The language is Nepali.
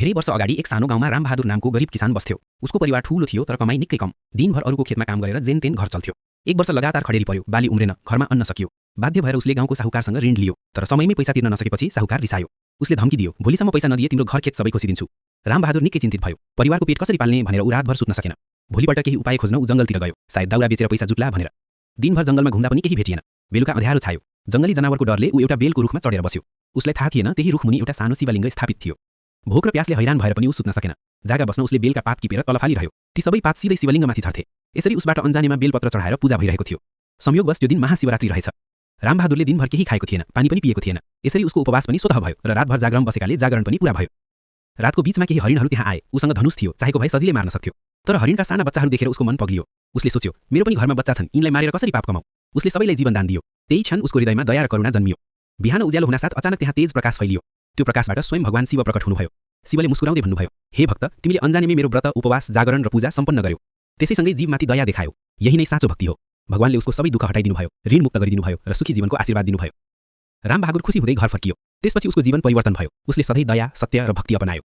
धेरै वर्ष अगाडि एक सानो गाउँमा रामबहादुर नामको गरिब किसान बस्थ्यो। उसको परिवार ठूलो थियो तर कमाई निकै कम। दिनभर अरूको खेतमा काम गरेर जेनतेन घर चल्थ्यो। एक वर्ष लगातार खडेरी पर्यो, बाली उम्रेन, घरमा अन्न सकियो। बाध्य भएर उसले गाउँको साहुकारसँग ऋण लियो, तर समयमै पैसा तिर्न नसकेपछि साहुकार रिसायो। उसले धम्की दियो, भोलिसम्म पैसा नदिए तिम्रो घर खेत सबै खोसिदिन्छु। रामबहादुर निकै चिन्तित भयो। परिवारको पेट कसरी पाल्ने भनेर ऊ रातभर सुत्न सकेन। भोलिपल्ट केही उपाय खोज्न ऊ जंगलतिर गयो, सायद दाउरा बेचेर पैसा जुट्ला भनेर। दिनभर जंगलमा घुम्दा पनि केही भेटिएन। बेलुका अँध्यारो छायो। जंगली जनावरको डरले ऊ एउटा बेलको रुखमा चढेर बस्यो। उसलाई थाहा थिएन त्यही रुखमुनि एउटा सानो शिवलिङ्ग स्थापित थियो। भोक र प्यासले हैरान भएर पनि ऊ सुत्न सकेन। जागा बस्न उसले बेलका पात टिपेर तल फालिरह्यो। ती सबै पात सिधै शिवलिङ्गमाथि झर्थे। यसरी उसबाट अन्जानेमा बेलपत्र चढाएर पूजा भइरहेको थियो। संयोगवश त्यो दिन महाशिवरात्रि रहेछ। रामबहादुरले दिनभर केही खाएको थिएन, पानी पनि पिएको थिएन। यसरी उसको उपवास पनि स्वतः भयो र रातभर जागरण बसेकाले जागरण पनि पूरा भयो। रातको बीचमा केही हरिणहरू त्यहाँ आए। उसँग धनुष थियो, चाहेको भए सजिलै मार्न सक्थ्यो। तर हरिणका साना बच्चाहरू देखेर उसको मन पग्लियो। उसले सोच्यो, मेरो पनि घरमा बच्चा छन्, यिनलाई मारेर कसरी पाप कमाऊ। उसले सबैलाई जीवन दान दियो। त्यही क्षण उसको हृदयमा दया र करुणा जन्मियो। बिहान उज्यालो हुनासाथ अचानक त्यहाँ तेज प्रकाश फैलियो। त्यो प्रकाशबाट स्वयं भगवान शिव प्रकट हुनुभयो। शिवले मुस्कुराउँदै भन्नुभयो, हे भक्त, तिमीले अन्जानेमै मेरो व्रत, उपवास, जागरण र पूजा सम्पन्न गर्यौ। त्यसैसँगै जीवमाथि दया देखायौ। यही नै साँचो भक्ति हो। भगवानले उसको सबै दुःख हटाइदिनु भयो, ऋण मुक्त गरिदिनु भयो र सुखी जीवनको आशीर्वाद दिनुभयो। रामबहादुर खुसी हुँदै घर फर्कियो। त्यसपछि उसको जीवन परिवर्तन भयो। उसले सधैँ दया, सत्य र भक्ति अपनायो।